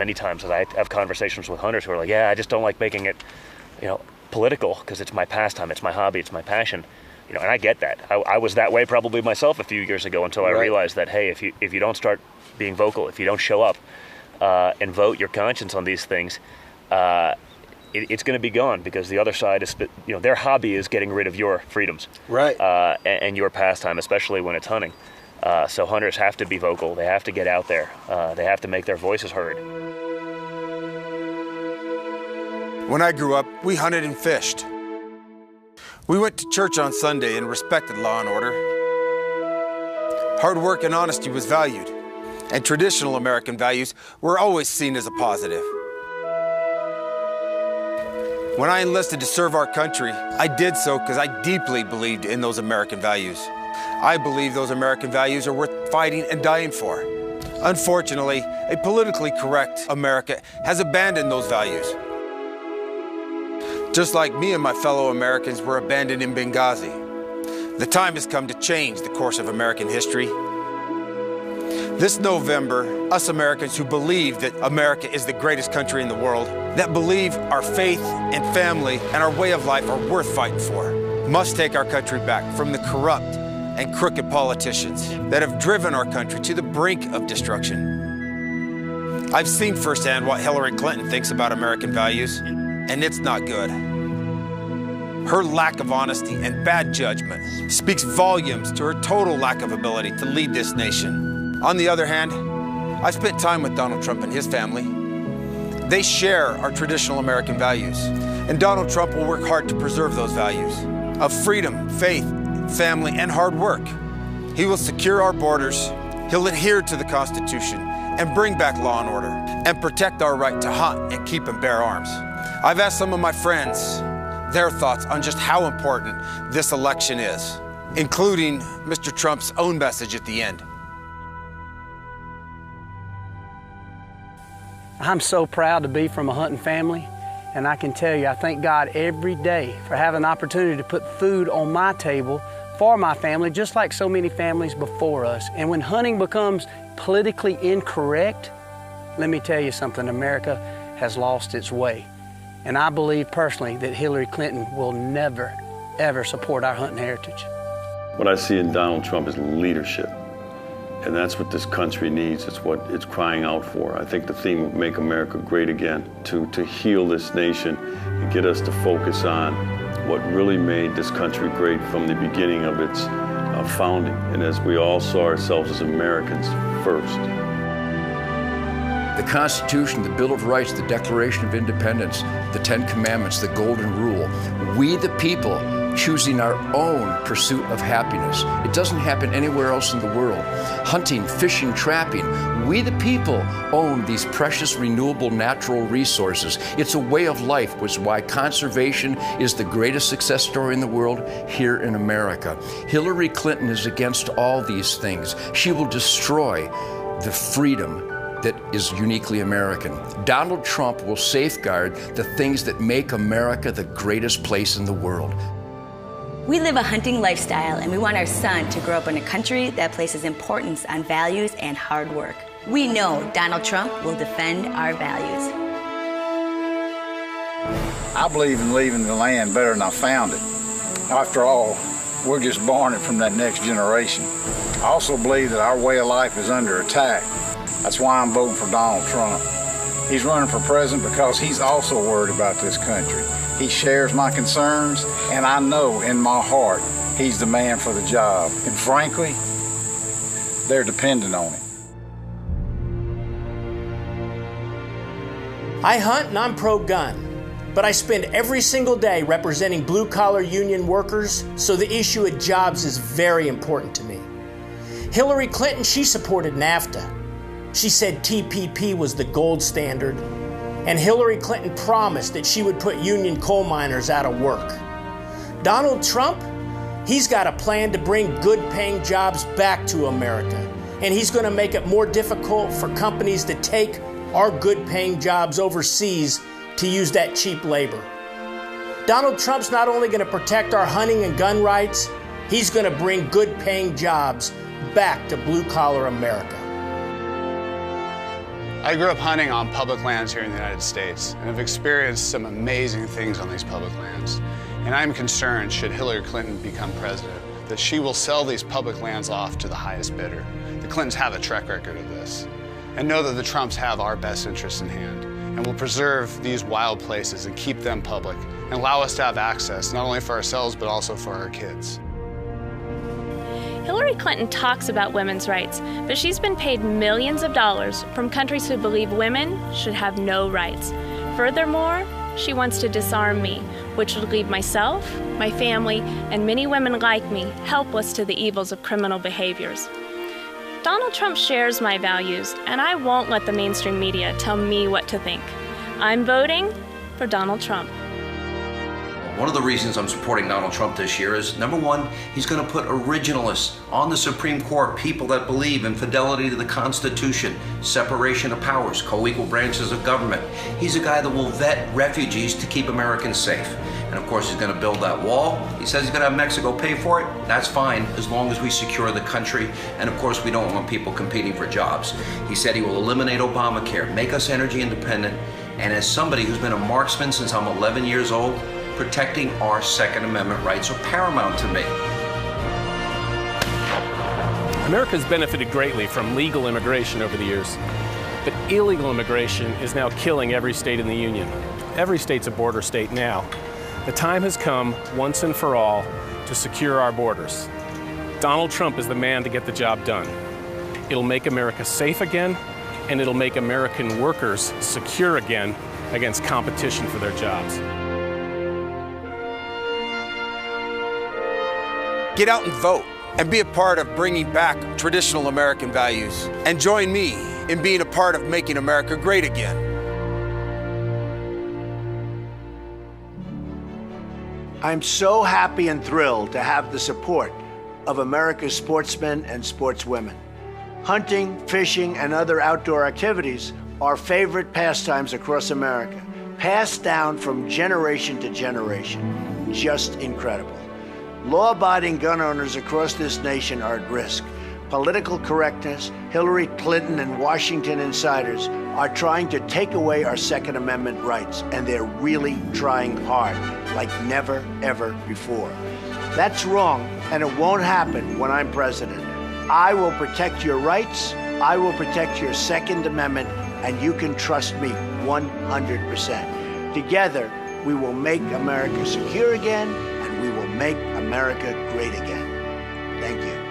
many times that I have conversations with hunters who are like, yeah, I just don't like making it, political, because it's my pastime, it's my hobby, it's my passion. And I get that. I was that way probably myself a few years ago until I realized that, hey, if you don't start being vocal, if you don't show up and vote your conscience on these things, it's going to be gone, because the other side is, their hobby is getting rid of your freedoms, and your pastime, especially when it's hunting. So hunters have to be vocal. They have to get out there. They have to make their voices heard. When I grew up, we hunted and fished. We went to church on Sunday and respected law and order. Hard work and honesty was valued, and traditional American values were always seen as a positive. When I enlisted to serve our country, I did so because I deeply believed in those American values. I believe those American values are worth fighting and dying for. Unfortunately, a politically correct America has abandoned those values. Just like me and my fellow Americans were abandoned in Benghazi. The time has come to change the course of American history. This November, us Americans who believe that America is the greatest country in the world, that believe our faith and family and our way of life are worth fighting for, must take our country back from the corrupt and crooked politicians that have driven our country to the brink of destruction. I've seen firsthand what Hillary Clinton thinks about American values, and it's not good. Her lack of honesty and bad judgment speaks volumes to her total lack of ability to lead this nation. On the other hand, I spent time with Donald Trump and his family. They share our traditional American values, and Donald Trump will work hard to preserve those values of freedom, faith, family, and hard work. He will secure our borders, he'll adhere to the Constitution, and bring back law and order, and protect our right to hunt and keep and bear arms. I've asked some of my friends their thoughts on just how important this election is, including Mr. Trump's own message at the end. I'm so proud to be from a hunting family, and I can tell you, I thank God every day for having an opportunity to put food on my table for my family, just like so many families before us. And when hunting becomes politically incorrect, let me tell you something, America has lost its way. And I believe personally that Hillary Clinton will never, ever support our hunting heritage. What I see in Donald Trump is leadership. And that's what this country needs. It's what it's crying out for. I think the theme of Make America Great Again, to heal this nation and get us to focus on what really made this country great from the beginning of its founding. And as we all saw ourselves as Americans first. The Constitution, the Bill of Rights, the Declaration of Independence, the Ten Commandments, the Golden Rule. We the people choosing our own pursuit of happiness. It doesn't happen anywhere else in the world. Hunting, fishing, trapping. We the people own these precious renewable natural resources. It's a way of life, which is why conservation is the greatest success story in the world here in America. Hillary Clinton is against all these things. She will destroy the freedom that is uniquely American. Donald Trump will safeguard the things that make America the greatest place in the world. We live a hunting lifestyle, and we want our son to grow up in a country that places importance on values and hard work. We know Donald Trump will defend our values. I believe in leaving the land better than I found it. After all, we're just borrowing it from that next generation. I also believe that our way of life is under attack. That's why I'm voting for Donald Trump. He's running for president because he's also worried about this country. He shares my concerns, and I know in my heart he's the man for the job. And frankly, they're dependent on him. I hunt and I'm pro-gun, but I spend every single day representing blue-collar union workers, so the issue of jobs is very important to me. Hillary Clinton, she supported NAFTA. She said TPP was the gold standard, and Hillary Clinton promised that she would put union coal miners out of work. Donald Trump, he's got a plan to bring good-paying jobs back to America, and he's going to make it more difficult for companies to take our good-paying jobs overseas to use that cheap labor. Donald Trump's not only going to protect our hunting and gun rights, he's going to bring good-paying jobs back to blue-collar America. I grew up hunting on public lands here in the United States and have experienced some amazing things on these public lands. And I'm concerned, should Hillary Clinton become president, that she will sell these public lands off to the highest bidder. The Clintons have a track record of this. And know that the Trumps have our best interests in hand and will preserve these wild places and keep them public and allow us to have access, not only for ourselves, but also for our kids. Hillary Clinton talks about women's rights, but she's been paid millions of dollars from countries who believe women should have no rights. Furthermore, she wants to disarm me, which would leave myself, my family, and many women like me helpless to the evils of criminal behaviors. Donald Trump shares my values, and I won't let the mainstream media tell me what to think. I'm voting for Donald Trump. One of the reasons I'm supporting Donald Trump this year is, number one, he's going to put originalists on the Supreme Court, people that believe in fidelity to the Constitution, separation of powers, co-equal branches of government. He's a guy that will vet refugees to keep Americans safe. And of course, he's going to build that wall. He says he's going to have Mexico pay for it. That's fine, as long as we secure the country. And of course, we don't want people competing for jobs. He said he will eliminate Obamacare, make us energy independent. And as somebody who's been a marksman since I'm 11 years old, protecting our Second Amendment rights are paramount to me. America's benefited greatly from legal immigration over the years, but illegal immigration is now killing every state in the Union. Every state's a border state now. The time has come, once and for all, to secure our borders. Donald Trump is the man to get the job done. It'll make America safe again, and it'll make American workers secure again against competition for their jobs. Get out and vote and be a part of bringing back traditional American values. And join me in being a part of making America great again. I'm so happy and thrilled to have the support of America's sportsmen and sportswomen. Hunting, fishing, and other outdoor activities are favorite pastimes across America, passed down from generation to generation. Just incredible. Law-abiding gun owners across this nation are at risk. Political correctness, Hillary Clinton and Washington insiders are trying to take away our Second Amendment rights, and they're really trying hard, like never, ever before. That's wrong, and it won't happen when I'm president. I will protect your rights, I will protect your Second Amendment, and you can trust me 100%. Together, we will make America secure again, and we will make America great again. Thank you.